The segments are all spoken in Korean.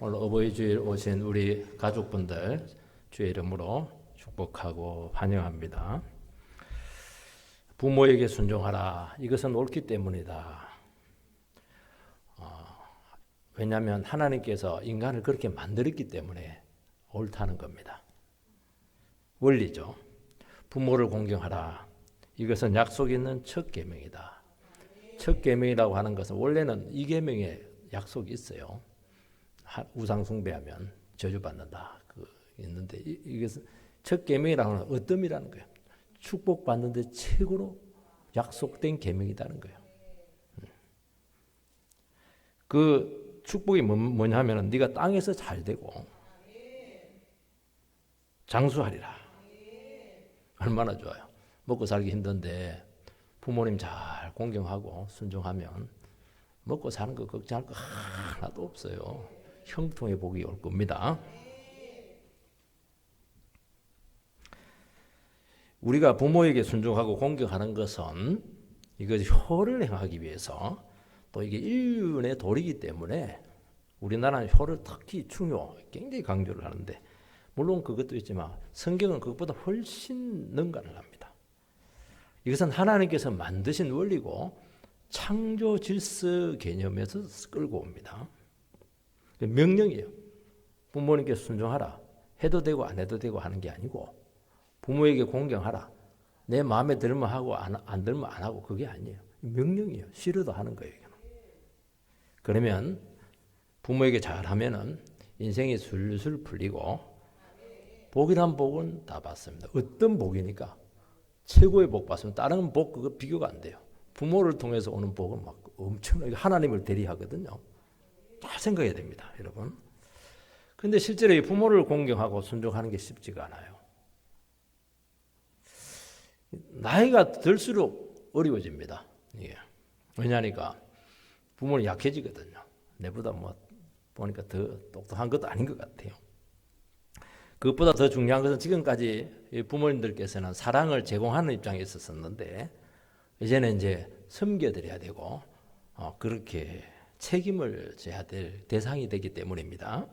오늘 어버이 주일 오신 우리 가족분들 주의 이름으로 축복하고 환영합니다. 부모에게 순종하라. 이것은 옳기 때문이다. 왜냐하면 하나님께서 인간을 그렇게 만들었기 때문에 옳다는 겁니다. 원리죠. 부모를 공경하라. 이것은 약속 있는 첫 계명이다. 첫 계명이라고 하는 것은 원래는 이 계명에 약속이 있어요. 우상 숭배하면 저주받는다. 있는데 이것은 첫 계명이라는 건 어떤 거예요? 축복받는데 최고로 약속된 계명이라는 거예요. 그 축복이 뭐냐면 네가 땅에서 잘 되고 장수하리라. 얼마나 좋아요. 먹고 살기 힘든데 부모님 잘 공경하고 순종하면 먹고 사는 거 걱정할 거 하나도 없어요. 형통의 복이 올 겁니다. 우리가 부모에게 순종하고 공경하는 것은 이것이 효를 행하기 위해서 또 이게 인륜의 도리이기 때문에 우리나라는 효를 특히 굉장히 강조를 하는데 물론 그것도 있지만 성경은 그것보다 훨씬 능가를 합니다. 이것은 하나님께서 만드신 원리고 창조 질서 개념에서 끌고 옵니다. 명령이에요. 부모님께 순종하라. 해도 되고 안 해도 되고 하는 게 아니고 부모에게 공경하라. 내 마음에 들면 하고 안 들면 안 하고 그게 아니에요. 명령이에요. 싫어도 하는 거예요. 그러면 부모에게 잘하면은 인생이 술술 풀리고 복이란 복은 다 받습니다. 어떤 복이니까 최고의 복 받으면 다른 복 그거 비교가 안 돼요. 부모를 통해서 오는 복은 막 엄청나게 하나님을 대리하거든요. 잘 생각해야 됩니다, 여러분. 그런데 실제로 이 부모를 공경하고 순종하는 게 쉽지가 않아요. 나이가 들수록 어려워집니다. 예. 왜냐하니까 부모는 약해지거든요. 내보다 보니까 더 똑똑한 것도 아닌 것 같아요. 그것보다 더 중요한 것은 지금까지 부모님들께서는 사랑을 제공하는 입장에 있었는데 이제는 이제 섬겨드려야 되고 그렇게 책임을 져야 될 대상이 되기 때문입니다.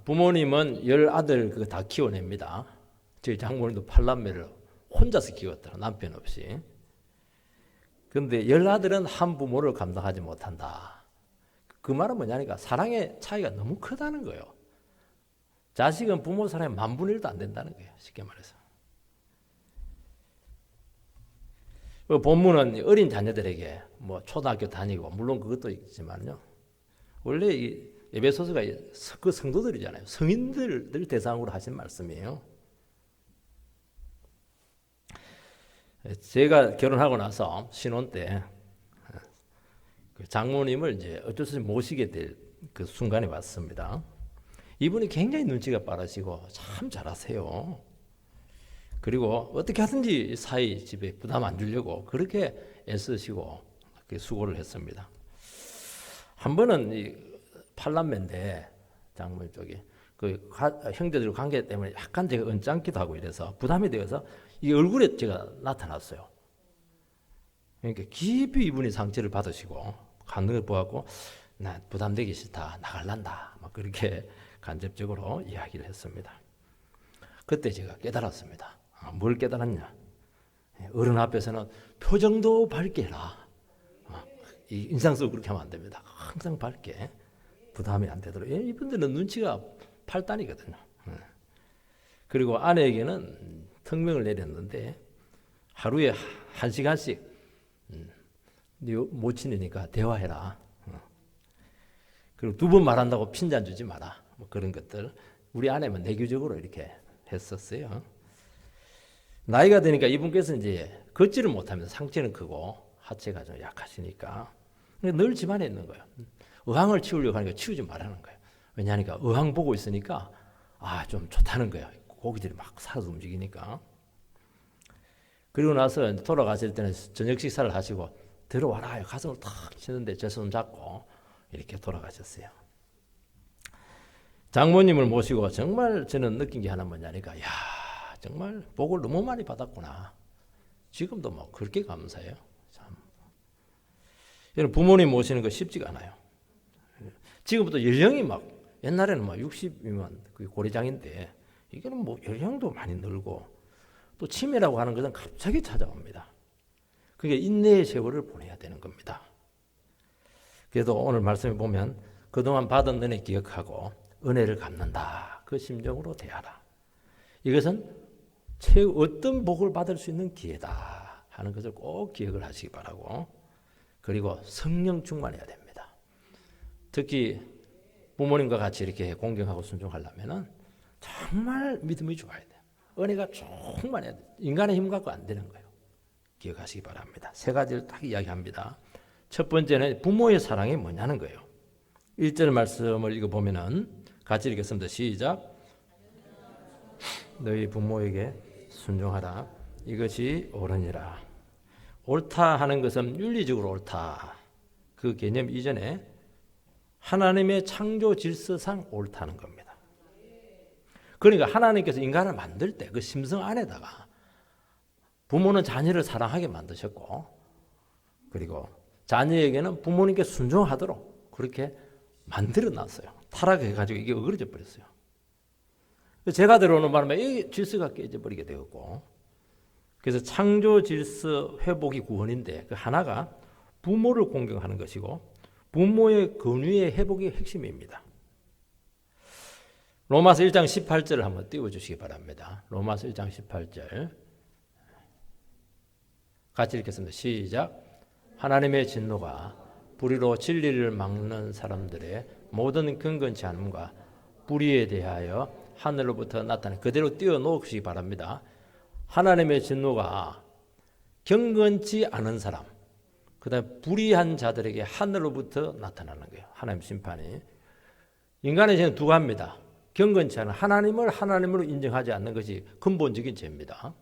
부모님은 10아들 그거 다 키워냅니다. 저희 장모님도 8남매를 혼자서 키웠더라. 남편 없이. 그런데 10아들은 한 부모를 감당하지 못한다. 그 말은 뭐냐니까 사랑의 차이가 너무 크다는 거예요. 자식은 부모 사랑이 10,000분의 1도 안 된다는 거예요. 쉽게 말해서. 본문은 어린 자녀들에게 초등학교 다니고 물론 그것도 있지만요. 원래 이 에베소서가 그 성도들이잖아요. 성인들을 대상으로 하신 말씀이에요. 제가 결혼하고 나서 신혼 때 장모님을 이제 어쩔 수 없이 모시게 될 그 순간이 왔습니다. 이분이 굉장히 눈치가 빠르시고 참 잘하세요. 그리고 어떻게 하든지 사이 집에 부담 안 주려고 그렇게 애쓰시고 수고를 했습니다. 한 번은 이 8남매인데 장모님 쪽이 그 형제들 관계 때문에 약간 제가 언짢기도 하고 이래서 부담이 되어서 이 얼굴에 제가 나타났어요. 그러니까 깊이 이분이 상처를 받으시고 가는 걸 보았고 나 부담되기 싫다 나갈란다 막 그렇게 간접적으로 이야기를 했습니다. 그때 제가 깨달았습니다. 뭘 깨달았냐? 어른 앞에서는 표정도 밝게 해라. 인상 쓰고 그렇게 하면 안 됩니다. 항상 밝게 부담이 안 되도록. 이분들은 눈치가 8단이거든요. 그리고 아내에게는 특명을 내렸는데 하루에 1시간씩 모친이니까 대화해라. 그리고 2번 말한다고 핀잔 주지 마라. 그런 것들. 우리 아내는 내규적으로 이렇게 했었어요. 나이가 되니까 이분께서 이제 걷지를 못하면서 상체는 크고 하체가 좀 약하시니까 늘 집안에 있는 거예요. 의왕을 치우려고 하니까 치우지 말라는 거예요. 왜냐하니까 의왕 보고 있으니까 좀 좋다는 거예요. 고기들이 막 살아서 움직이니까. 그리고 나서 돌아가실 때는 저녁 식사를 하시고 들어와라 가슴을 탁 치는데 제 손 잡고 이렇게 돌아가셨어요. 장모님을 모시고 정말 저는 느낀 게 하나 뭐냐니까 야 정말 복을 너무 많이 받았구나. 지금도 그렇게 감사해요. 참. 여러분 부모님 모시는 거 쉽지가 않아요. 지금부터 연령이 막 옛날에는 막 60이면 그게 고리장인데 이게는 뭐 연령도 많이 늘고 또 치매라고 하는 것은 갑자기 찾아옵니다. 그게 인내의 세월을 보내야 되는 겁니다. 그래도 오늘 말씀에 보면 그동안 받은 은혜 기억하고 은혜를 갚는다. 그 심정으로 대하라. 이것은 어떤 복을 받을 수 있는 기회다 하는 것을 꼭 기억을 하시기 바라고, 그리고 성령 충만해야 됩니다. 특히 부모님과 같이 이렇게 공경하고 순종하려면 정말 믿음이 좋아야 돼요. 은혜가 충만해야 돼요. 인간의 힘 갖고 안 되는 거예요. 기억하시기 바랍니다. 세 가지를 딱 이야기합니다. 첫 번째는 부모의 사랑이 뭐냐는 거예요. 1절 말씀을 읽어보면 같이 읽겠습니다. 시작. 너희 부모에게 순종하라. 이것이 옳으니라. 옳다 하는 것은 윤리적으로 옳다. 그 개념 이전에 하나님의 창조 질서상 옳다는 겁니다. 그러니까 하나님께서 인간을 만들 때 그 심성 안에다가 부모는 자녀를 사랑하게 만드셨고, 그리고 자녀에게는 부모님께 순종하도록 그렇게 만들어 놨어요. 타락해가지고 이게 어그러져 버렸어요. 제가 들어오는 바람에 이 질서가 깨져버리게 되었고, 그래서 창조 질서 회복이 구원인데 그 하나가 부모를 공경하는 것이고 부모의 권위의 회복이 핵심입니다. 로마서 1장 18절을 한번 띄워주시기 바랍니다. 로마서 1장 18절 같이 읽겠습니다. 시작. 하나님의 진노가 불의로 진리를 막는 사람들의 모든 경건치 않음과 불의에 대하여 하늘로부터 나타나, 그대로 띄워놓으시기 바랍니다. 하나님의 진노가 경건치 않은 사람, 그 다음에 불의한 자들에게 하늘로부터 나타나는 거예요. 하나님 심판이. 인간의 죄는 두 가지입니다. 경건치 않은 하나님을 하나님으로 인정하지 않는 것이 근본적인 죄입니다.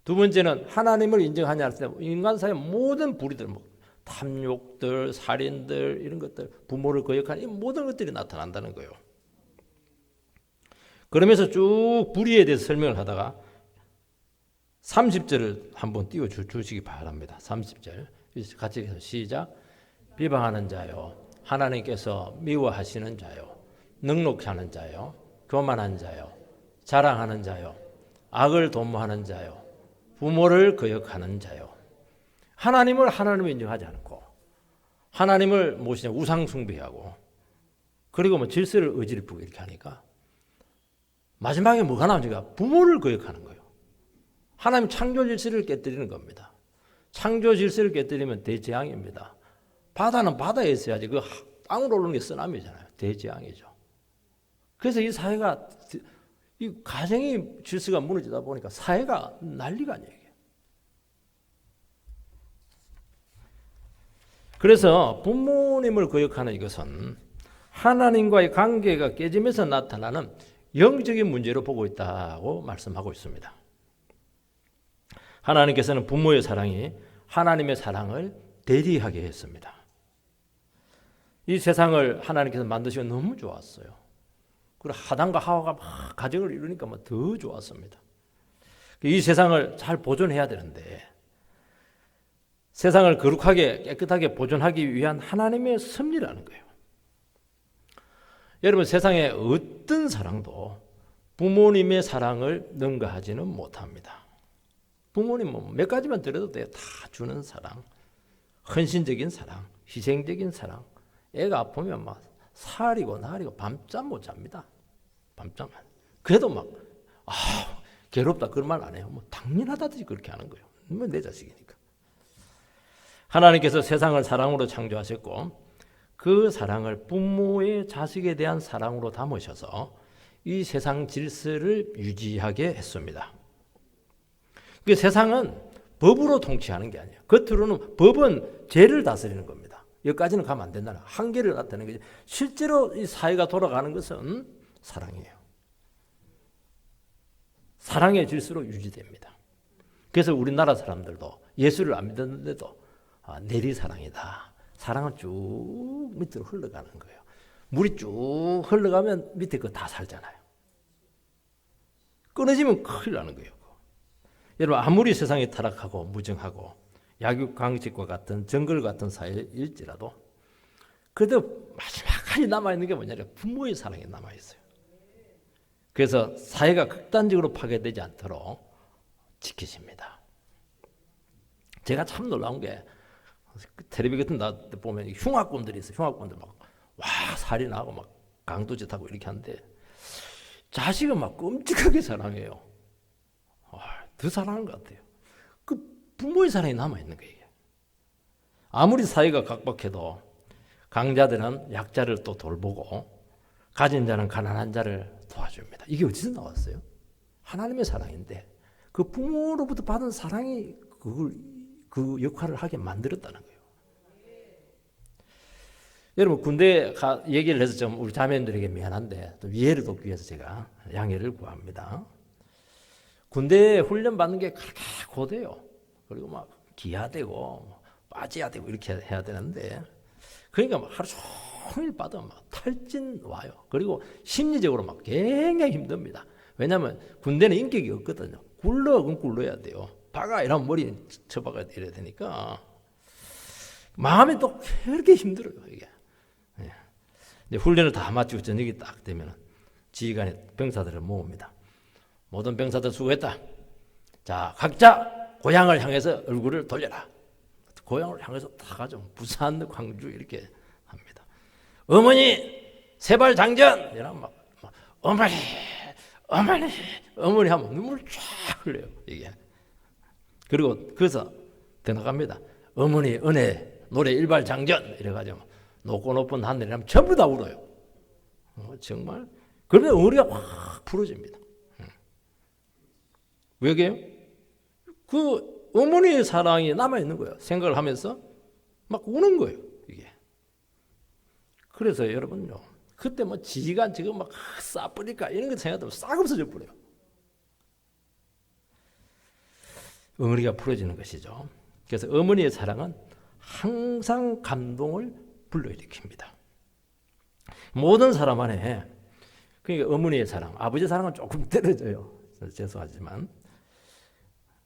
두 번째는 하나님을 인정하지 않을 때 인간 사회의 모든 불의들, 뭐 탐욕들, 살인들, 이런 것들, 부모를 거역하는 이 모든 것들이 나타난다는 거예요. 그러면서 쭉 불의에 대해서 설명을 하다가 30절을 한번 띄워주시기 바랍니다. 30절 같이 해서 시작. 비방하는 자요, 하나님께서 미워하시는 자요, 능욕하는 자요, 교만한 자요, 자랑하는 자요, 악을 도모하는 자요, 부모를 거역하는 자요. 하나님을 하나님을 인정하지 않고 하나님을 무엇이냐 우상 숭배하고, 그리고 뭐 질서를 어지럽히고 이렇게 하니까 마지막에 뭐가 나오니까 부모를 거역하는 거예요. 하나님 창조 질서를 깨뜨리는 겁니다. 창조 질서를 깨뜨리면 대재앙입니다. 바다는 바다에 있어야지 그 땅으로 오르는 게 쓰나미잖아요. 대재앙이죠. 그래서 이 사회가, 이 가정의 질서가 무너지다 보니까 사회가 난리가 아니에요. 그래서 부모님을 거역하는 이것은 하나님과의 관계가 깨지면서 나타나는 영적인 문제로 보고 있다고 말씀하고 있습니다. 하나님께서는 부모의 사랑이 하나님의 사랑을 대리하게 했습니다. 이 세상을 하나님께서 만드시고 너무 좋았어요. 그리고 아담과 하와가 막 가정을 이루니까 더 좋았습니다. 이 세상을 잘 보존해야 되는데 세상을 거룩하게 깨끗하게 보존하기 위한 하나님의 섭리라는 거예요. 여러분, 세상에 어떤 사랑도 부모님의 사랑을 능가하지는 못합니다. 부모님은 몇 가지만 들어도 돼요. 다 주는 사랑, 헌신적인 사랑, 희생적인 사랑. 애가 아프면 막 살이고 날이고 밤잠 못 잡니다. 밤잠. 그래도 막 괴롭다 그런 말 안 해요. 뭐 당연하다듯이 그렇게 하는 거예요. 뭐 내 자식이니까. 하나님께서 세상을 사랑으로 창조하셨고 그 사랑을 부모의 자식에 대한 사랑으로 담으셔서 이 세상 질서를 유지하게 했습니다. 그 세상은 법으로 통치하는 게 아니에요. 겉으로는 법은 죄를 다스리는 겁니다. 여기까지는 가면 안 된다는 한계를 나타내는 거죠. 실제로 이 사회가 돌아가는 것은 사랑이에요. 사랑의 질서로 유지됩니다. 그래서 우리나라 사람들도 예수를 안 믿었는데도 내리사랑이다. 사랑은 쭉 밑으로 흘러가는 거예요. 물이 쭉 흘러가면 밑에 거 다 살잖아요. 끊어지면 큰일 나는 거예요. 여러분, 아무리 세상이 타락하고 무정하고 약육강식과 같은 정글 같은 사회일지라도 그래도 마지막 끝까지 남아있는 게 뭐냐면 부모의 사랑이 남아있어요. 그래서 사회가 극단적으로 파괴되지 않도록 지키십니다. 제가 참 놀라운 게 텔레비 같은 데 보면 흉악범들이 있어요. 흉악범들 막 살인하고 막 강도짓하고 이렇게 하는데 자식은 막 끔찍하게 사랑해요. 더 사랑하는 것 같아요. 그 부모의 사랑이 남아있는 거예요. 아무리 사회가 각박해도 강자들은 약자를 또 돌보고 가진 자는 가난한 자를 도와줍니다. 이게 어디서 나왔어요? 하나님의 사랑인데 그 부모로부터 받은 사랑이 그 역할을 하게 만들었다는 거예요. 여러분 군대 얘기를 해서 좀 우리 자매님들에게 미안한데 또 이해를 돕기 위해서 제가 양해를 구합니다. 군대 훈련 받는 게 그렇게 고돼요. 그리고 막 기야되고 빠져야 되고 이렇게 해야 되는데 그러니까 막 하루 종일 빠져 막 탈진 와요. 그리고 심리적으로 막 굉장히 힘듭니다. 왜냐하면 군대는 인격이 없거든요. 굴러야 돼요. 박아 이러면 머리에 쳐박아야 이래야 되니까 마음이 또 그렇게 힘들어요. 이게 이제 훈련을 다 마치고 저녁이 딱 되면 지휘관이 병사들을 모읍니다. 모든 병사들 수고했다. 자 각자 고향을 향해서 얼굴을 돌려라. 고향을 향해서 다 가죠. 부산, 광주 이렇게 합니다. 어머니 세발 장전 이러면 막 어머니 하면 눈물 쫙 흘려요. 이게 그리고 거기서 더 나갑니다. 어머니 은혜 노래 일발 장전 이래가지고 높고 높은 하늘이라면 전부 다 울어요. 정말 그러면 머리가 확 풀어집니다. 왜게요? 그 어머니의 사랑이 남아있는 거예요. 생각을 하면서 막 우는 거예요. 이게. 그래서 여러분요. 그때 뭐 지휘관 지금 막 싸뿌릴까 이런 거 생각하면 싹 없어져 버려요. 어머니가 풀어지는 것이죠. 그래서 어머니의 사랑은 항상 감동을 불러일으킵니다. 모든 사람 안에 그러니까 어머니의 사랑, 아버지의 사랑은 조금 떨어져요. 죄송하지만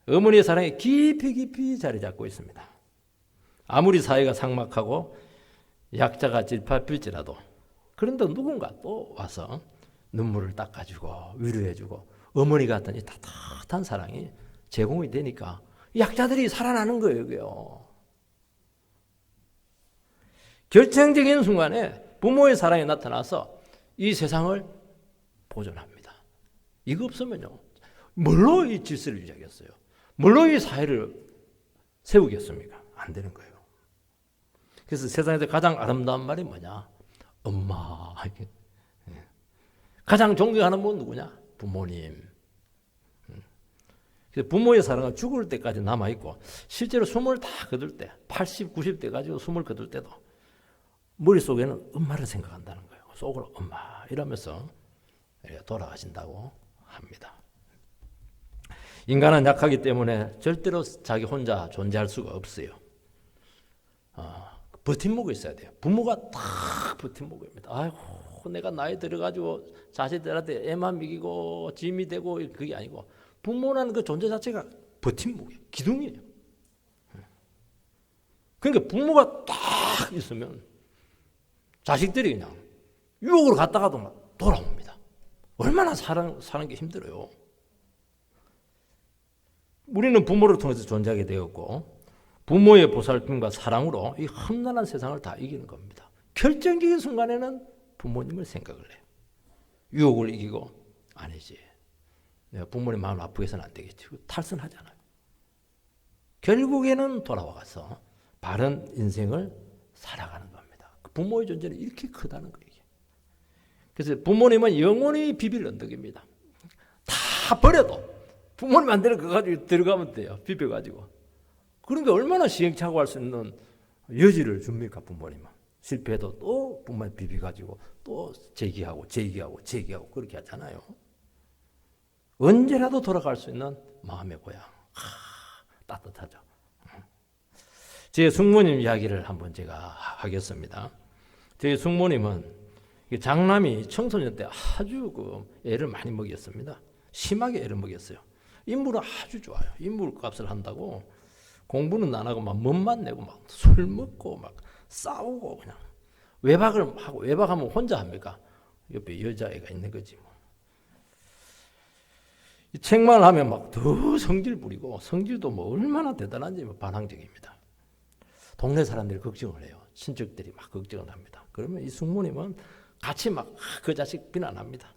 어머니의 사랑이 깊이 자리 잡고 있습니다. 아무리 사회가 삭막하고 약자가 짓밟힐지라도 그런데 누군가 또 와서 눈물을 닦아주고 위로해주고 어머니 같은 이 따뜻한 사랑이 제공이 되니까 약자들이 살아나는 거예요. 여기요. 결정적인 순간에 부모의 사랑이 나타나서 이 세상을 보존합니다. 이거 없으면요. 뭘로 이 질서를 유지하겠어요? 뭘로 이 사회를 세우겠습니까? 안 되는 거예요. 그래서 세상에서 가장 아름다운 말이 뭐냐? 엄마. 가장 존경하는 분 누구냐? 부모님. 부모의 사랑은 죽을 때까지 남아있고 실제로 숨을 다 거둘 때 80, 90대 가지고 숨을 거둘 때도 머릿속에는 엄마를 생각한다는 거예요. 속으로 엄마 이러면서 돌아가신다고 합니다. 인간은 약하기 때문에 절대로 자기 혼자 존재할 수가 없어요. 버팀목이 있어야 돼요. 부모가 딱 버팀목입니다. 아이고 내가 나이 들어가지고 자식들한테 애만 먹이고 짐이 되고 그게 아니고 부모라는 그 존재 자체가 버팀목이에요. 기둥이에요. 그러니까 부모가 딱 있으면 자식들이 그냥 유혹으로 갔다가도 막 돌아옵니다. 얼마나 사는 게 힘들어요. 우리는 부모를 통해서 존재하게 되었고 부모의 보살핌과 사랑으로 이 험난한 세상을 다 이기는 겁니다. 결정적인 순간에는 부모님을 생각을 해요. 유혹을 이기고 아니지. 내가 부모님 마음을 아프게 해서는 안 되겠지. 탈선하잖아요. 결국에는 돌아와서 바른 인생을 살아가는 겁니다. 부모의 존재는 이렇게 크다는 거예요. 그래서 부모님은 영원히 비빌 언덕입니다. 다 버려도 부모님 안 되는 거 가지고 들어가면 돼요. 비벼가지고. 그러니까 얼마나 시행착오할 수 있는 여지를 줍니까 부모님은. 실패해도 또 부모님 비벼가지고 또 재기하고 그렇게 하잖아요. 언제라도 돌아갈 수 있는 마음의 고향. 따뜻하죠. 제 숙모님 이야기를 한번 제가 하겠습니다. 제 숙모님은 장남이 청소년 때 아주 애를 많이 먹였습니다. 심하게 애를 먹였어요. 인물은 아주 좋아요. 인물 값을 한다고 공부는 안 하고 막 멋만 내고 막 술 먹고 막 싸우고 그냥 외박을 하고, 외박하면 혼자 합니까? 옆에 여자애가 있는 거지 뭐. 이 책만 하면 막 더 성질 부리고, 성질도 뭐 얼마나 대단한지 뭐 반항적입니다. 동네 사람들이 걱정을 해요. 친척들이 막 걱정을 합니다. 그러면 이 숙모님은 같이 막 그 자식 비난합니다.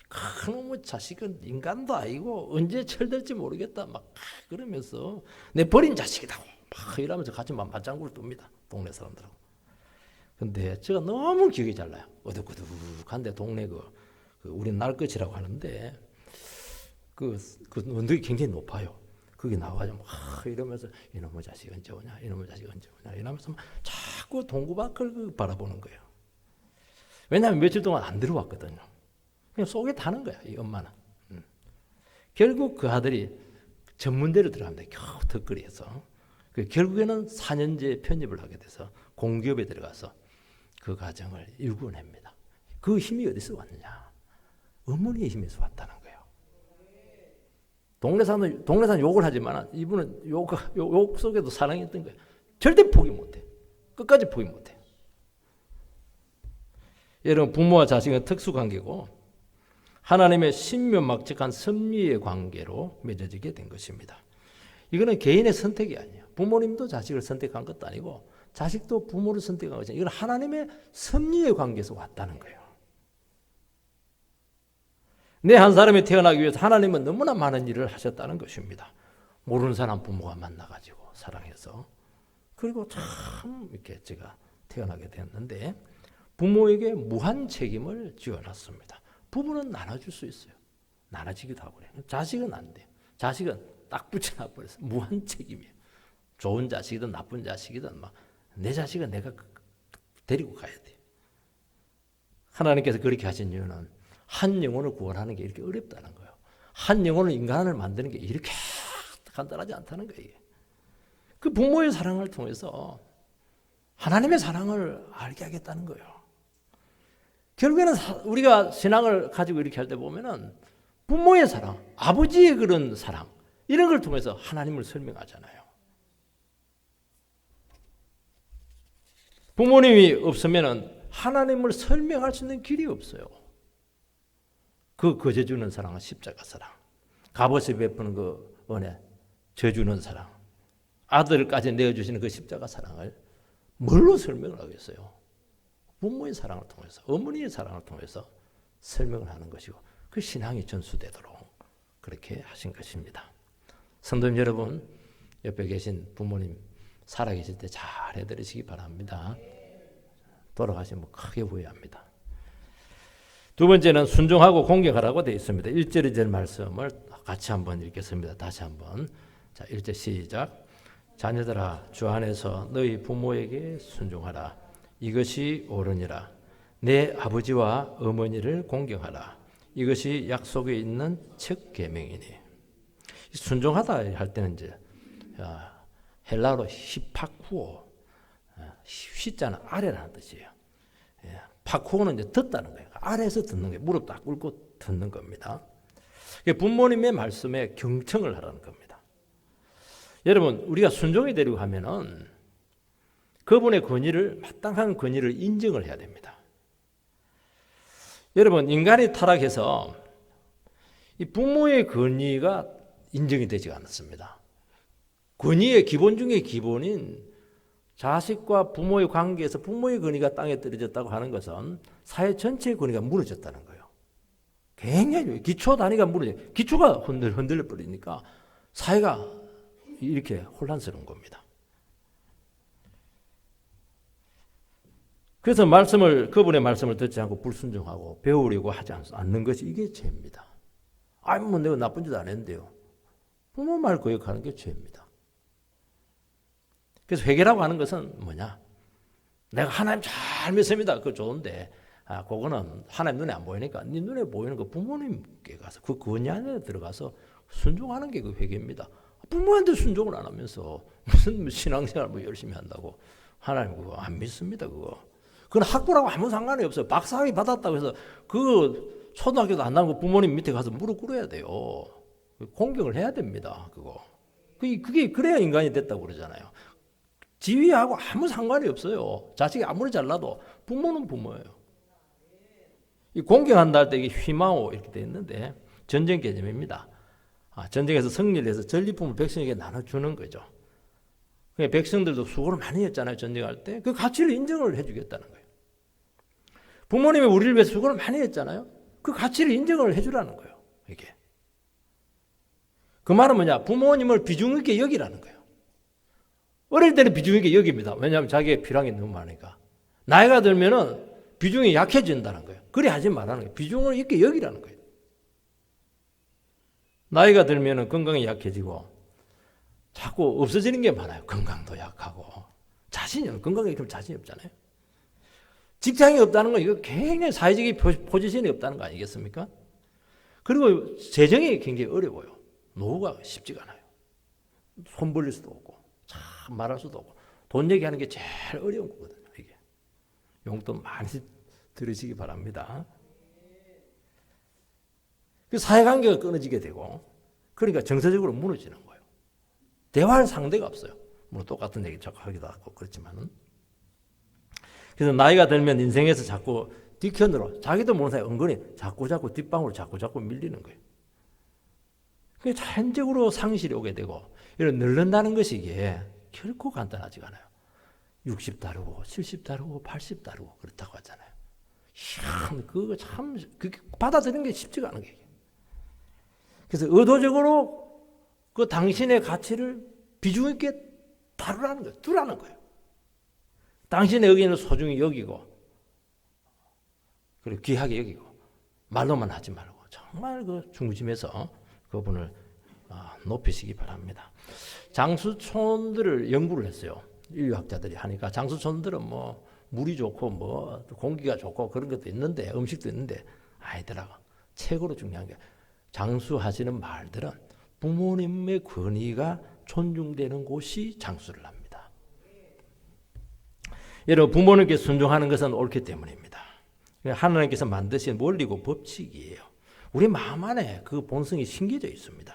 그놈의 자식은 인간도 아니고 언제 철들지 모르겠다 막 그러면서 내 버린 자식이라고 막 이러면서 같이 막 맞장구를 둡니다. 동네 사람들하고. 근데 제가 너무 기억이 잘 나요. 어둑어둑한데 동네 그 우리 날것이라고 하는데 그 언덕이 굉장히 높아요. 거기 나와가지고 막 이러면서 이놈의 자식 언제 오냐, 이놈의 자식 언제 오냐 이러면서 자꾸 동구 밖을 바라보는 거예요. 왜냐하면 며칠 동안 안 들어왔거든요. 그냥 속에 타는 거야, 이 엄마는. 결국 그 아들이 전문대로 들어갑니다. 겨우 턱걸이해서. 결국에는 4년제 편입을 하게 돼서 공기업에 들어가서 그 가정을 일구냅니다. 그 힘이 어디서 왔느냐? 어머니의 힘에서 왔다는 거예요. 동네 사람 욕을 하지만 이분은 욕 속에도 사랑이 있던 거예요. 절대 포기 못해. 끝까지 포기 못해. 여러분, 부모와 자식은 특수관계고 하나님의 신묘막측한 섭리의 관계로 맺어지게 된 것입니다. 이거는 개인의 선택이 아니에요. 부모님도 자식을 선택한 것도 아니고 자식도 부모를 선택한 것이 아니에요. 이건 하나님의 섭리의 관계에서 왔다는 거예요. 내 한 사람이 태어나기 위해서 하나님은 너무나 많은 일을 하셨다는 것입니다. 모르는 사람 부모가 만나가지고 사랑해서. 그리고 참 이렇게 제가 태어나게 됐는데 부모에게 무한 책임을 지어놨습니다. 부부는 나눠줄 수 있어요. 나눠지기도 하고 그래요. 자식은 안 돼요. 자식은 딱 붙여놔버려서 무한 책임이에요. 좋은 자식이든 나쁜 자식이든 막 내 자식은 내가 데리고 가야 돼요. 하나님께서 그렇게 하신 이유는 한 영혼을 구원하는 게 이렇게 어렵다는 거예요. 한 영혼을 인간을 만드는 게 이렇게 간단하지 않다는 거예요. 그 부모의 사랑을 통해서 하나님의 사랑을 알게 하겠다는 거예요. 결국에는 우리가 신앙을 가지고 이렇게 할 때 보면은 부모의 사랑, 아버지의 그런 사랑 이런 걸 통해서 하나님을 설명하잖아요. 부모님이 없으면은 하나님을 설명할 수 있는 길이 없어요. 그 거저주는 사랑은 십자가 사랑, 값없이 베푸는 그 은혜, 져주는 사랑, 아들까지 내어주시는 그 십자가 사랑을 뭘로 설명을 하겠어요? 부모의 사랑을 통해서, 어머니의 사랑을 통해서 설명을 하는 것이고 그 신앙이 전수되도록 그렇게 하신 것입니다. 성도님 여러분, 옆에 계신 부모님 살아계실 때 잘 해드리시기 바랍니다. 돌아가시면 크게 후회합니다. 두 번째는 순종하고 공경하라고 되어 있습니다. 1절 2절 말씀을 같이 한번 읽겠습니다. 다시 한번. 자, 1절 시작. 자녀들아, 주 안에서 너희 부모에게 순종하라. 이것이 옳으니라. 내 아버지와 어머니를 공경하라. 이것이 약속에 있는 첫 계명이니. 순종하다 할 때는 이제 헬라어로 히파쿠오, 휘자는 아래라는 뜻이에요. 파쿠오는 이제 듣다는 거예요. 아래에서 듣는 거예요. 무릎 딱 꿇고 듣는 겁니다. 부모님의 말씀에 경청을 하라는 겁니다. 여러분, 우리가 순종이 되려고 하면은 그분의 권위를, 마땅한 권위를 인정을 해야 됩니다. 여러분, 인간이 타락해서 이 부모의 권위가 인정이 되지 않았습니다. 권위의 기본 중에 기본인 자식과 부모의 관계에서 부모의 권위가 땅에 떨어졌다고 하는 것은 사회 전체의 권위가 무너졌다는 거예요. 굉장히 기초 단위가 무너져, 기초가 흔들려 버리니까 사회가 이렇게 혼란스러운 겁니다. 그래서 그분의 말씀을 듣지 않고 불순종하고 배우려고 하지 않는 것이 이게 죄입니다. 아니 뭐 내가 나쁜 짓 안 했는데요. 부모 말 거역하는 게 죄입니다. 그래서 회개라고 하는 것은 뭐냐? 내가 하나님 잘 믿습니다. 그거 좋은데 그거는 하나님 눈에 안 보이니까 네 눈에 보이는 거 부모님께 가서 그 권위 안에 들어가서 순종하는 게 그 회개입니다. 부모한테 순종을 안 하면서 무슨 신앙생활 뭐 열심히 한다고 하나님 그거 안 믿습니다. 그건 학부라고 아무 상관이 없어요. 박사학위 받았다고 해서 그 초등학교도 안 나오고 부모님 밑에 가서 무릎 꿇어야 돼요. 공경을 해야 됩니다. 그게 그래야 인간이 됐다고 그러잖아요. 지위하고 아무 상관이 없어요. 자식이 아무리 잘나도 부모는 부모예요. 이 공경한다 할 때 이게 휘마오 이렇게 돼 있는데 전쟁 개념입니다. 전쟁에서 승리를 해서 전리품을 백성에게 나눠주는 거죠. 백성들도 수고를 많이 했잖아요. 전쟁할 때. 그 가치를 인정을 해주겠다는 거예요. 부모님이 우리를 위해서 수고를 많이 했잖아요. 그 가치를 인정을 해주라는 거예요. 이게. 그 말은 뭐냐? 부모님을 비중 있게 여기라는 거예요. 어릴 때는 비중 있게 여깁니다. 왜냐하면 자기의 필요한 게 너무 많으니까. 나이가 들면은 비중이 약해진다는 거예요. 그래 하지 말라는 거예요. 비중을 있게 여기라는 거예요. 나이가 들면은 건강이 약해지고 자꾸 없어지는 게 많아요. 건강도 약하고 건강에 그럼 자신이 없잖아요. 직장이 없다는 건 이거 굉장히 사회적인 포지션이 없다는 거 아니겠습니까? 그리고 재정이 굉장히 어려워요. 노후가 쉽지가 않아요. 손 벌릴 수도 없고 참 말할 수도 없고 돈 얘기하는 게 제일 어려운 거거든요. 이게 용돈 많이 들으시기 바랍니다. 그 사회관계가 끊어지게 되고 그러니까 정서적으로 무너지는 거예요. 대화할 상대가 없어요. 물론 똑같은 얘기 자꾸 하기도 하고 그렇지만은 그래서 나이가 들면 인생에서 자꾸 뒤편으로 자기도 모르는 사이 은근히 자꾸 뒷방으로 자꾸 밀리는 거예요. 그게 자연적으로 상실이 오게 되고 이런 늙는다는 것이 이게 결코 간단하지가 않아요. 60 다르고 70 다르고 80 다르고 그렇다고 하잖아요. 참 그거 참 그게 받아들이는 게 쉽지가 않은 게. 그래서 의도적으로 그 당신의 가치를 비중 있게 다루라는 거예요. 두라는 거예요. 당신의 의견을 소중히 여기고 그리고 귀하게 여기고 말로만 하지 말고 정말 그 중심에서 그분을 높이시기 바랍니다. 장수촌들을 연구를 했어요. 인류학자들이 하니까 장수촌들은 뭐 물이 좋고 뭐 공기가 좋고 그런 것도 있는데 음식도 있는데 아이들하고 최고로 중요한 게 장수하시는 마을들은 부모님의 권위가 존중되는 곳이 장수를 합니다. 여러분 부모님께 순종하는 것은 옳기 때문입니다. 하나님께서 만드신 원리고 법칙이에요. 우리 마음 안에 그 본성이 심겨져 있습니다.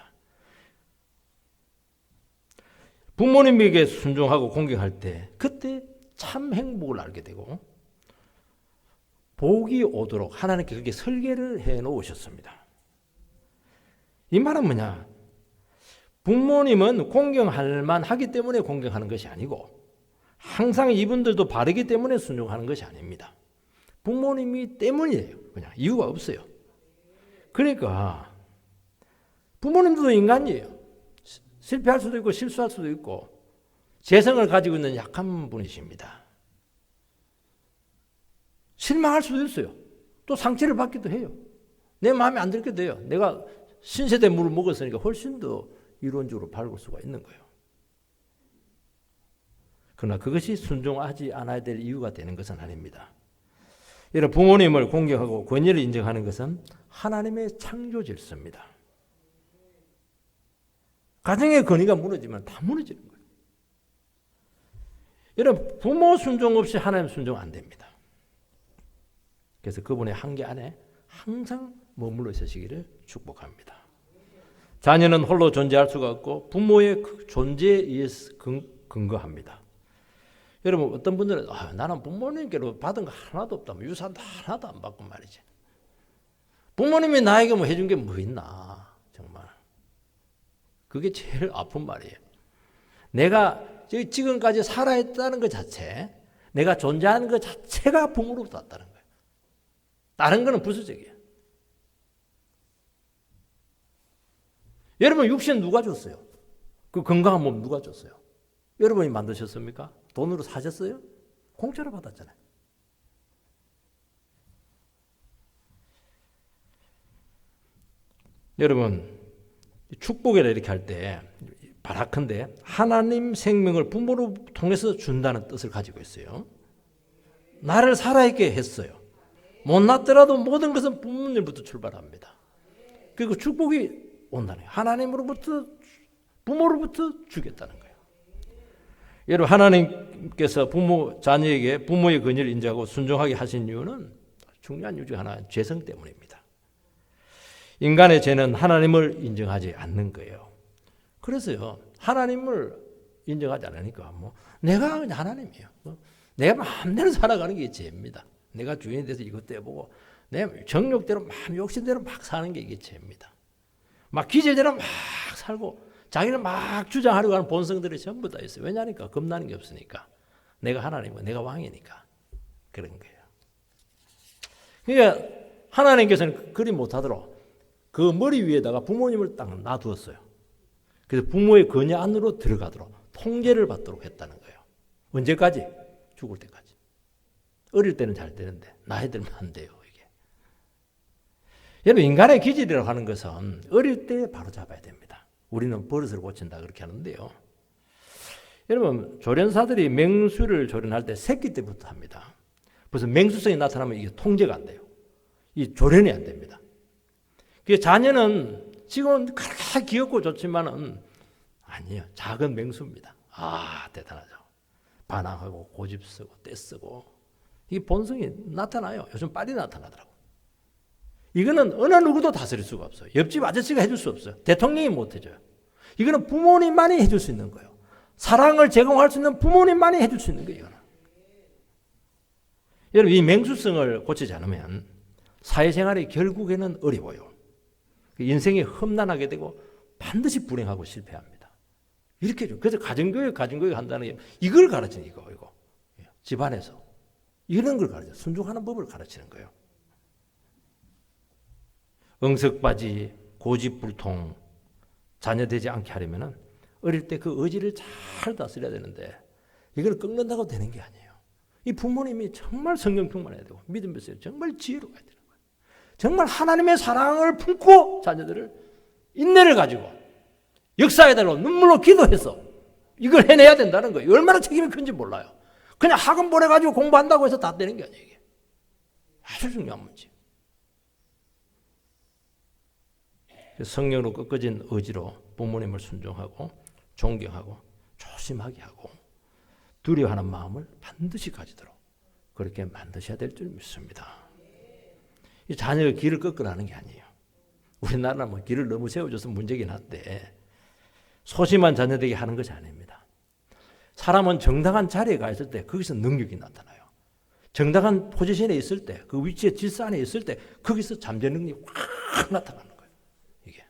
부모님에게 순종하고 공경할 때 그때 참 행복을 알게 되고 복이 오도록 하나님께 그렇게 설계를 해 놓으셨습니다. 이 말은 뭐냐? 부모님은 공경할 만하기 때문에 공경하는 것이 아니고 항상 이분들도 바르기 때문에 순종하는 것이 아닙니다. 부모님이 때문이에요. 그냥 이유가 없어요. 그러니까 부모님도 인간이에요. 실패할 수도 있고 실수할 수도 있고 재성을 가지고 있는 약한 분이십니다. 실망할 수도 있어요. 또 상처를 받기도 해요. 내 마음에 안 들게 돼요. 내가 신세대 물을 먹었으니까 훨씬 더 이론적으로 바를 수가 있는 거예요. 그러나 그것이 순종하지 않아야 될 이유가 되는 것은 아닙니다. 이런 부모님을 공경하고 권위를 인정하는 것은 하나님의 창조 질서입니다. 가정의 권위가 무너지면 다 무너지는 거예요. 이런 부모 순종 없이 하나님 순종 안 됩니다. 그래서 그분의 한계 안에 항상 머물러 있으시기를 축복합니다. 자녀는 홀로 존재할 수가 없고 부모의 존재에 의해서 근거합니다. 여러분 어떤 분들은 나는 부모님께로 받은 거 하나도 없다. 유산도 하나도 안 받고 말이지. 부모님이 나에게 뭐 해준 게 뭐 있나 정말. 그게 제일 아픈 말이에요. 내가 지금까지 살아있다는 것 자체, 내가 존재하는 것 자체가 부모로부터 왔다는 거예요. 다른 거는 부수적이에요. 여러분 육신 누가 줬어요? 그 건강한 몸 누가 줬어요? 여러분이 만드셨습니까? 돈으로 사셨어요? 공짜로 받았잖아요. 여러분 축복이라 이렇게 할 때 바라컨대 하나님 생명을 부모로 통해서 준다는 뜻을 가지고 있어요. 나를 살아있게 했어요. 못났더라도 모든 것은 부모님부터 출발합니다. 그리고 축복이 온다는 거예요. 하나님으로부터 부모로부터 주겠다는 거예요. 여러분 하나님께서 자녀에게 부모의 권위를 인정하고 순종하게 하신 이유는 중요한 이유 중 하나는 죄성 때문입니다. 인간의 죄는 하나님을 인정하지 않는 거예요. 그래서요 하나님을 인정하지 않으니까 뭐 내가 그냥 하나님이에요. 내가 마음대로 살아가는 게 죄입니다. 내가 주인이 돼서 이것도 해보고 내 정욕대로 마음 욕심대로 막 사는 게 이게 죄입니다. 막 기제대로 막 살고 자기는 막 주장하려고 하는 본성들이 전부 다 있어요. 왜냐니까 겁나는 게 없으니까. 내가 하나님이고 내가 왕이니까 그런 거예요. 그러니까 하나님께서는 그리 못하도록 그 머리 위에다가 부모님을 딱 놔두었어요. 그래서 부모의 권위 안으로 들어가도록 통제를 받도록 했다는 거예요. 언제까지? 죽을 때까지. 어릴 때는 잘 되는데 나이 들면 안 돼요. 이게. 여러분 인간의 기질이라고 하는 것은 어릴 때 바로 잡아야 됩니다. 우리는 버릇을 고친다 그렇게 하는데요. 여러분 조련사들이 맹수를 조련할 때 새끼 때부터 합니다. 그래서 맹수성이 나타나면 이게 통제가 안 돼요. 이 조련이 안 됩니다. 그 자녀는 지금은 그렇게 귀엽고 좋지만은 아니에요. 작은 맹수입니다. 아 대단하죠. 반항하고 고집 쓰고 떼쓰고 이 본성이 나타나요. 요즘 빨리 나타나더라고. 이거는 어느 누구도 다스릴 수가 없어요. 옆집 아저씨가 해줄 수 없어요. 대통령이 못 해줘요. 이거는 부모님만이 해줄 수 있는 거예요. 사랑을 제공할 수 있는 부모님만이 해줄 수 있는 거예요. 이거는. 여러분 이 맹수성을 고치지 않으면 사회생활이 결국에는 어려워요. 인생이 험난하게 되고 반드시 불행하고 실패합니다. 이렇게 좀 그래서 가정교육 한다는 게 이걸 가르치는 이거 집안에서 이런 걸 가르쳐 순종하는 법을 가르치는 거예요. 응석바지, 고집불통 자녀 되지 않게 하려면은 어릴 때 그 의지를 잘 다스려야 되는데 이걸 꺾는다고 되는 게 아니에요. 이 부모님이 정말 성령 충만해야 되고 믿음 있어요. 정말 지혜로워야 되는 거예요. 정말 하나님의 사랑을 품고 자녀들을 인내를 가지고 역사에다가 눈물로 기도해서 이걸 해내야 된다는 거예요. 얼마나 책임이 큰지 몰라요. 그냥 학원 보내가지고 공부한다고 해서 다 되는 게 아니에요. 이게. 아주 중요한 문제. 성령으로 꺾어진 의지로 부모님을 순종하고 존경하고 조심하게 하고 두려워하는 마음을 반드시 가지도록 그렇게 만드셔야 될 줄 믿습니다. 이 자녀가 길을 꺾으라는 게 아니에요. 우리나라는 뭐 길을 너무 세워줘서 문제긴 한데 소심한 자녀들에게 하는 것이 아닙니다. 사람은 정당한 자리에 가 있을 때 거기서 능력이 나타나요. 정당한 포지션에 있을 때 그 위치에 질서 안에 있을 때 거기서 잠재 능력이 확 나타나는 거예요. 이게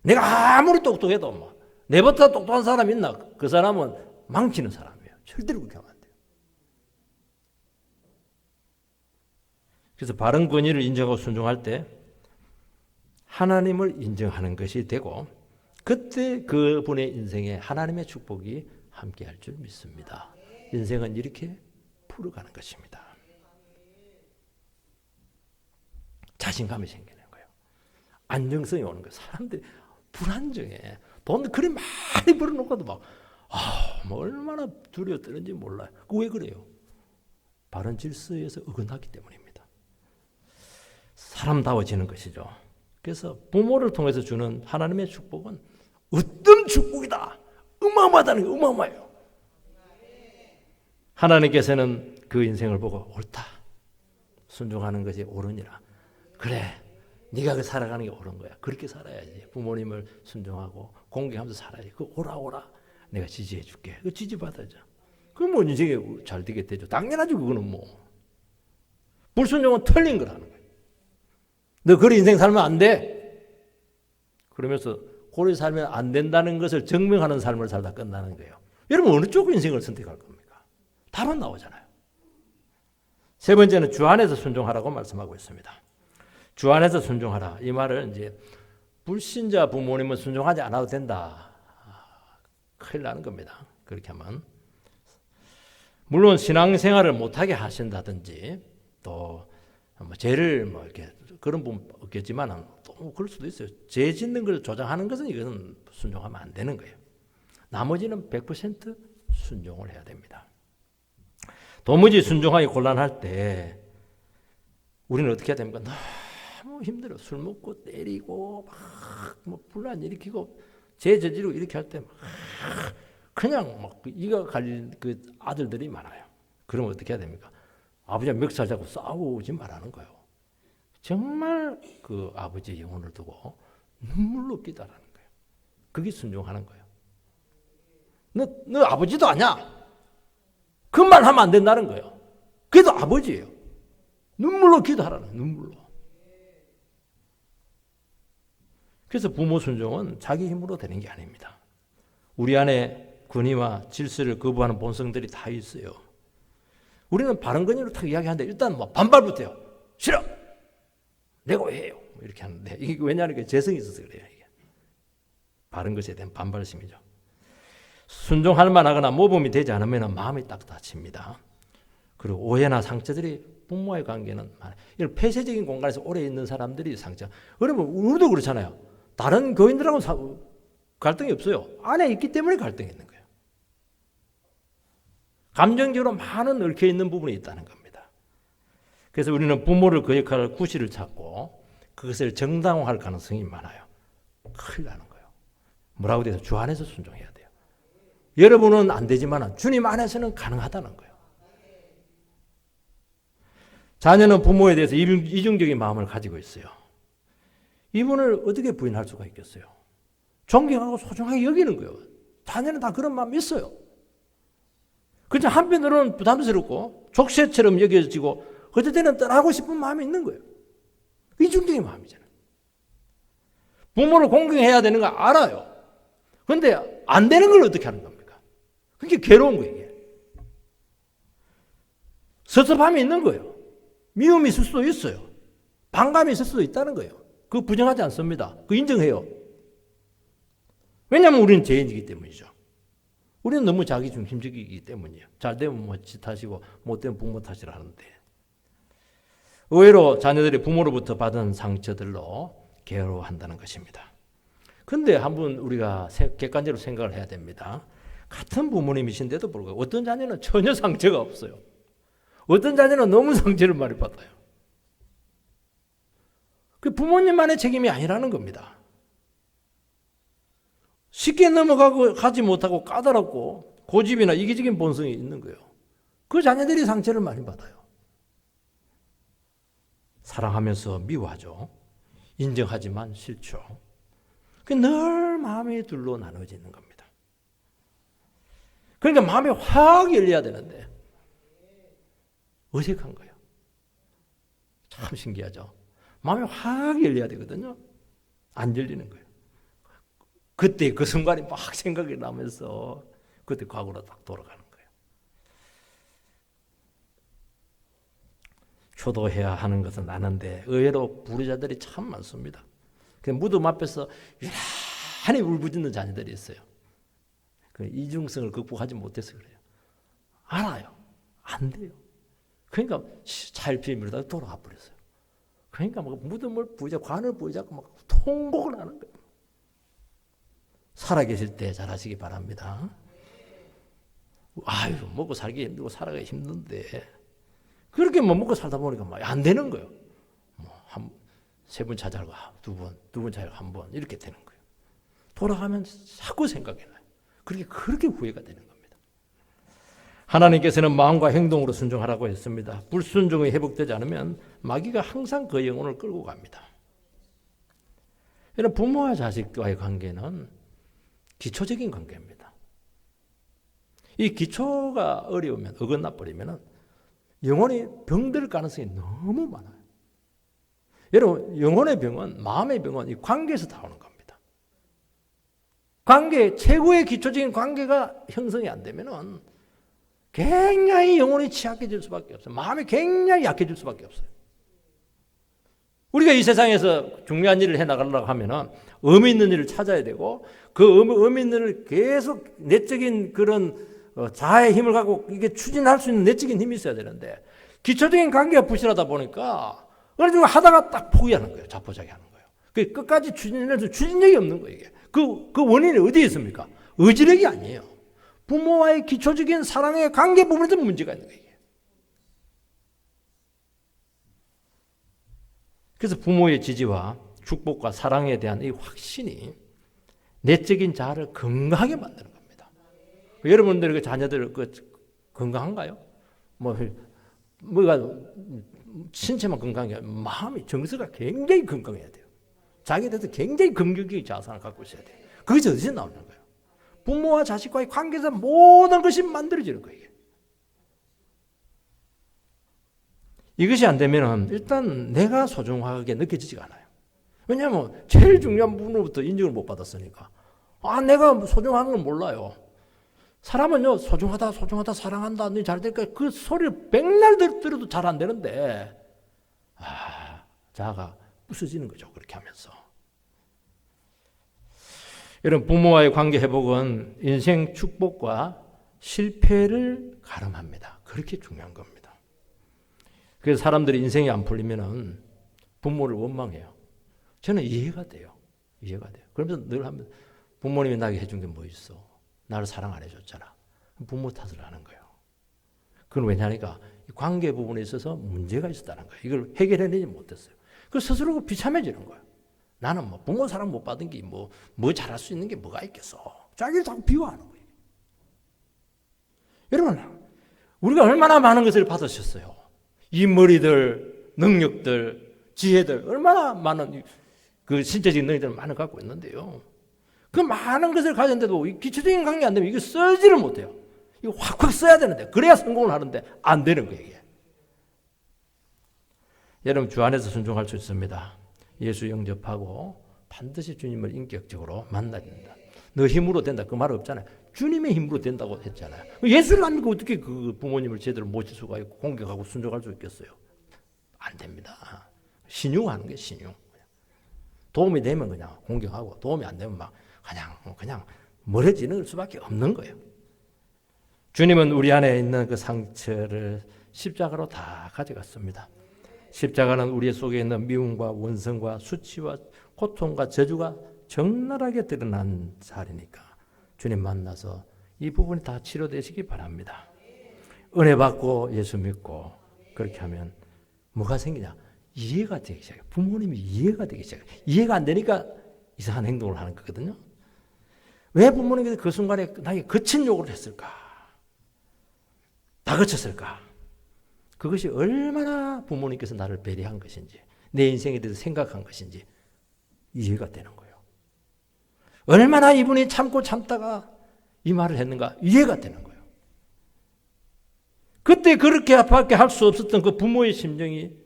내가 아무리 똑똑해도 뭐 내보다 똑똑한 사람 있나? 그 사람은 망치는 사람이에요. 절대로 그렇게 하면 안 돼요. 그래서 바른 권위를 인정하고 순종할 때 하나님을 인정하는 것이 되고 그때 그분의 인생에 하나님의 축복이 함께할 줄 믿습니다. 인생은 이렇게 풀어가는 것입니다. 자신감이 생기는 거예요. 안정성이 오는 거예요. 사람들이 불안정해. 돈 그리 많이 벌어놓고도 뭐 얼마나 두려워 뜨는지 몰라요. 왜 그래요? 바른 질서에서 어긋났기 때문입니다. 사람다워지는 것이죠. 그래서 부모를 통해서 주는 하나님의 축복은 어떤 축복이다. 어마어마하다는 게 어마어마해요. 하나님께서는 그 인생을 보고 옳다. 순종하는 것이 옳으니라. 그래. 네가 그 살아가는 게 옳은 거야. 그렇게 살아야지. 부모님을 순종하고 공경하면서 살아야지. 그 오라. 내가 지지해 줄게. 그 지지받아줘. 그럼 뭐 인생에 잘 되게 되죠. 당연하죠. 그거는 뭐. 불순종은 틀린 거라는 거예요. 너 그런 인생 살면 안 돼. 그러면서 그렇게 살면 안 된다는 것을 증명하는 삶을 살다 끝나는 거예요. 여러분 어느 쪽 인생을 선택할 겁니까? 답은 나오잖아요. 세 번째는 주 안에서 순종하라고 말씀하고 있습니다. 주 안에서 순종하라. 이 말을 이제 불신자 부모님은 순종하지 않아도 된다. 큰일 나는 겁니다. 그렇게 하면. 물론 신앙생활을 못하게 하신다든지 또 뭐 죄를 뭐 이렇게 그런 부분 없겠지만 또 그럴 수도 있어요. 죄 짓는 걸 조장하는 것은 이것은 순종하면 안 되는 거예요. 나머지는 100% 순종을 해야 됩니다. 도무지 순종하기 곤란할 때 우리는 어떻게 해야 됩니까? 너무 힘들어. 술 먹고 때리고 막 분란 일으키고 죄 저지르고 이렇게 할 때 그냥 막 이가 갈린 그 아들들이 많아요. 그러면 어떻게 해야 됩니까? 아버지가 멱살 잡고 싸우지 말라는 거예요. 정말 그 아버지의 영혼을 두고 눈물로 기다라는 거예요. 그게 순종하는 거예요. 너 아버지도 아냐? 그 말 하면 안 된다는 거예요. 그래도 아버지예요. 눈물로 기도하라는 거예요. 눈물로. 그래서 부모 순종은 자기 힘으로 되는 게 아닙니다. 우리 안에 권위와 질서를 거부하는 본성들이 다 있어요. 우리는 바른 권위로 딱 이야기하는데 일단 뭐 반발부터 해요. 싫어! 내가 왜 해요? 이렇게 하는데 이게 왜냐하면 재성이 있어서 그래요. 이게. 바른 것에 대한 반발심이죠. 순종할 만하거나 모범이 되지 않으면 마음이 딱 다칩니다. 그리고 오해나 상처들이 부모와의 관계는 많아요. 이런 폐쇄적인 공간에서 오래 있는 사람들이 상처. 그러면 우리도 그렇잖아요. 다른 교인들하고는 갈등이 없어요. 안에 있기 때문에 갈등이 있는 거예요. 감정적으로 많은 얽혀있는 부분이 있다는 겁니다. 그래서 우리는 부모를 그 역할을 구실을 찾고 그것을 정당화할 가능성이 많아요. 큰일 나는 거예요. 뭐라고 돼서 주 안에서 순종해야 돼요. 여러분은 안 되지만 주님 안에서는 가능하다는 거예요. 자녀는 부모에 대해서 이중적인 마음을 가지고 있어요. 이분을 어떻게 부인할 수가 있겠어요? 존경하고 소중하게 여기는 거예요. 자녀는 다 그런 마음이 있어요. 그렇지만 한편으로는 부담스럽고 족쇄처럼 여겨지고 어떨 때는 떠나고 싶은 마음이 있는 거예요. 이중적인 마음이잖아요. 부모를 공경해야 되는 거 알아요. 그런데 안 되는 걸 어떻게 하는 겁니까? 그게 괴로운 거예요. 이게. 섭섭함이 있는 거예요. 미움이 있을 수도 있어요. 반감이 있을 수도 있다는 거예요. 그거 부정하지 않습니다. 그거 인정해요. 왜냐하면 우리는 죄인이기 때문이죠. 우리는 너무 자기중심적이기 때문이에요. 잘 되면 뭐 지 탓이고 못 되면 부모 탓이라 하는데 의외로 자녀들이 부모로부터 받은 상처들로 괴로워한다는 것입니다. 그런데 한번 우리가 객관적으로 생각을 해야 됩니다. 같은 부모님이신데도 불구하고 어떤 자녀는 전혀 상처가 없어요. 어떤 자녀는 너무 상처를 많이 받아요. 그 부모님만의 책임이 아니라는 겁니다. 쉽게 가지 못하고 까다롭고 고집이나 이기적인 본성이 있는 거예요. 그 자녀들이 상처를 많이 받아요. 사랑하면서 미워하죠. 인정하지만 싫죠. 늘 마음이 둘로 나눠지는 겁니다. 그러니까 마음이 확 열려야 되는데 어색한 거예요. 참 신기하죠. 마음이 확 열려야 되거든요. 안 열리는 거예요. 그때 그 순간이 막 생각이 나면서 그때 과거로 딱 돌아가는 거예요. 효도해야 하는 것은 아는데 의외로 불의자들이 참 많습니다. 무덤 앞에서 유난히 울부짖는 자녀들이 있어요. 그 이중성을 극복하지 못해서 그래요. 알아요. 안 돼요. 그러니까 차일피일 미루다가 돌아가 버렸어요. 그러니까 막 무덤을 관을 부여잡고 막 통곡을 하는 거예요. 살아계실 때 잘하시기 바랍니다. 아유, 먹고 살기 힘들고 살아가기 힘든데 그렇게 뭐 먹고 살다 보니까 막 안 되는 거예요. 세 번 찾아가고 두 번 찾아가고 한 번 이렇게 되는 거예요. 돌아가면 자꾸 생각이 나요. 그렇게 후회가 되는 겁니다. 하나님께서는 마음과 행동으로 순종하라고 했습니다. 불순종이 회복되지 않으면 마귀가 항상 그 영혼을 끌고 갑니다. 이런 부모와 자식과의 관계는 기초적인 관계입니다. 이 기초가 어려우면 어긋나 버리면 영혼이 병들 가능성이 너무 많아요. 여러분, 영혼의 병은, 마음의 병은 이 관계에서 나오는 겁니다. 관계, 최고의 기초적인 관계가 형성이 안 되면 굉장히 영혼이 취약해질 수밖에 없어요. 마음이 굉장히 약해질 수밖에 없어요. 우리가 이 세상에서 중요한 일을 해나가려고 하면 의미 있는 일을 찾아야 되고 그 의미 있는 일을 계속 내적인 그런 자아의 힘을 갖고 이게 추진할 수 있는 내적인 힘이 있어야 되는데 기초적인 관계가 부실하다 보니까 어느 정도 하다가 딱 포기하는 거예요. 자포자기하는 거예요. 그 끝까지 추진해서 추진력이 없는 거예요. 이게. 그 원인이 어디에 있습니까? 의지력이 아니에요. 부모와의 기초적인 사랑의 관계 부분에서 문제가 있는 거예요. 그래서 부모의 지지와 축복과 사랑에 대한 이 확신이 내적인 자아를 건강하게 만드는 겁니다. 여러분들 그 자녀들 건강한가요? 뭐가 신체만 건강해, 마음이 정서가 굉장히 건강해야 돼요. 자기에 대해서 굉장히 긍정적인 자산을 갖고 있어야 돼요. 그것이 어디서 나오는 거예요? 부모와 자식과의 관계에서 모든 것이 만들어지는 거예요. 이것이 안 되면 일단 내가 소중하게 느껴지지가 않아요. 왜냐하면 제일 중요한 부분으로부터 인정을 못 받았으니까. 내가 소중한 걸 몰라요. 사람은요, 소중하다, 사랑한다, 너 잘 될까? 그 소리를 백날 들어도 잘 안 되는데, 자아가 부서지는 거죠. 그렇게 하면서. 이런 부모와의 관계 회복은 인생 축복과 실패를 가름합니다. 그렇게 중요한 겁니다. 그래서 사람들이 인생이 안 풀리면은 부모를 원망해요. 저는 이해가 돼요. 그러면서 늘 하면 부모님이 나에게 해준 게 뭐 있어? 나를 사랑 안 해줬잖아. 부모 탓을 하는 거예요. 그건 왜냐니까 관계 부분에 있어서 문제가 있었다는 거예요. 이걸 해결해내지 못했어요. 그 스스로 비참해지는 거예요. 나는 뭐 부모 사랑 못 받은 게 뭐 잘할 수 있는 게 뭐가 있겠어. 자기를 자꾸 비호하는 거예요. 여러분, 우리가 얼마나 많은 것을 받으셨어요. 이 머리들, 능력들, 지혜들, 얼마나 많은 그 신체적인 능력들을 많이 갖고 있는데요. 그 많은 것을 가졌는데도 기초적인 관계 안 되면 이거 쓰지를 못해요. 이거 확확 써야 되는데, 그래야 성공을 하는데 안 되는 거예요, 이게. 여러분, 주 안에서 순종할 수 있습니다. 예수 영접하고 반드시 주님을 인격적으로 만나야 된다. 너 힘으로 된다, 그 말 없잖아요. 주님의 힘으로 된다고 했잖아요. 예수를 안 믿고 어떻게 그 부모님을 제대로 모실 수가 있고 공격하고 순종할 수 있겠어요? 안 됩니다. 신용하는 게 신용. 도움이 되면 그냥 공격하고 도움이 안 되면 막 그냥 멀어지는 수밖에 없는 거예요. 주님은 우리 안에 있는 그 상처를 십자가로 다 가져갔습니다. 십자가는 우리 속에 있는 미움과 원성과 수치와 고통과 저주가 적나라하게 드러난 자리니까 주님 만나서 이 부분이 다 치료되시기 바랍니다. 은혜 받고 예수 믿고 그렇게 하면 뭐가 생기냐? 이해가 되기 시작해요. 부모님이 이해가 되기 시작해요. 이해가 안 되니까 이상한 행동을 하는 거거든요. 왜 부모님께서 그 순간에 나에게 거친 요구를 했을까? 다 거쳤을까? 그것이 얼마나 부모님께서 나를 배려한 것인지, 내 인생에 대해서 생각한 것인지 이해가 되는 거예요. 얼마나 이분이 참고 참다가 이 말을 했는가 이해가 되는 거예요. 그때 그렇게밖에 할 수 없었던 그 부모의 심정이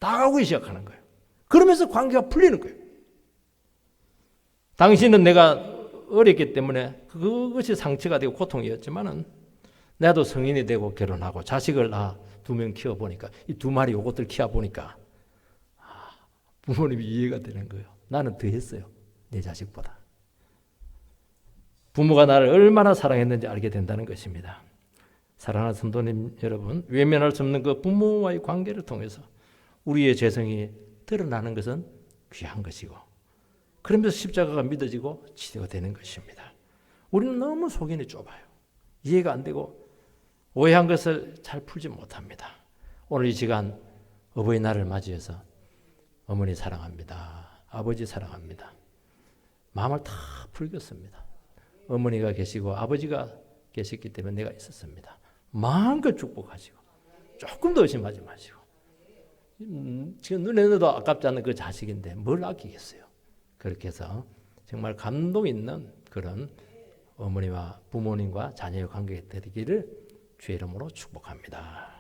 다가오기 시작하는 거예요. 그러면서 관계가 풀리는 거예요. 당신은 내가 어렸기 때문에 그것이 상처가 되고 고통이었지만은 나도 성인이 되고 결혼하고 자식을 나 2명 키워보니까 이 2마리 요것들 키워보니까 부모님이 이해가 되는 거예요. 나는 더 했어요. 내 자식보다. 부모가 나를 얼마나 사랑했는지 알게 된다는 것입니다. 사랑하는 성도님 여러분, 외면할 수 없는 그 부모와의 관계를 통해서 우리의 죄성이 드러나는 것은 귀한 것이고 그러면서 십자가가 믿어지고 치료가 되는 것입니다. 우리는 너무 속인이 좁아요. 이해가 안 되고 오해한 것을 잘 풀지 못합니다. 오늘 이 시간 어버이날을 맞이해서 어머니 사랑합니다. 아버지 사랑합니다. 마음을 다 풀겠습니다. 어머니가 계시고 아버지가 계셨기 때문에 내가 있었습니다. 마음껏 축복하시고 조금 더 의심하지 마시고 지금 눈에 넣어도 아깝지 않은 그 자식인데 뭘 아끼겠어요. 그렇게 해서 정말 감동 있는 그런 어머니와 부모님과 자녀의 관계가 되기를 주의 이름으로 축복합니다.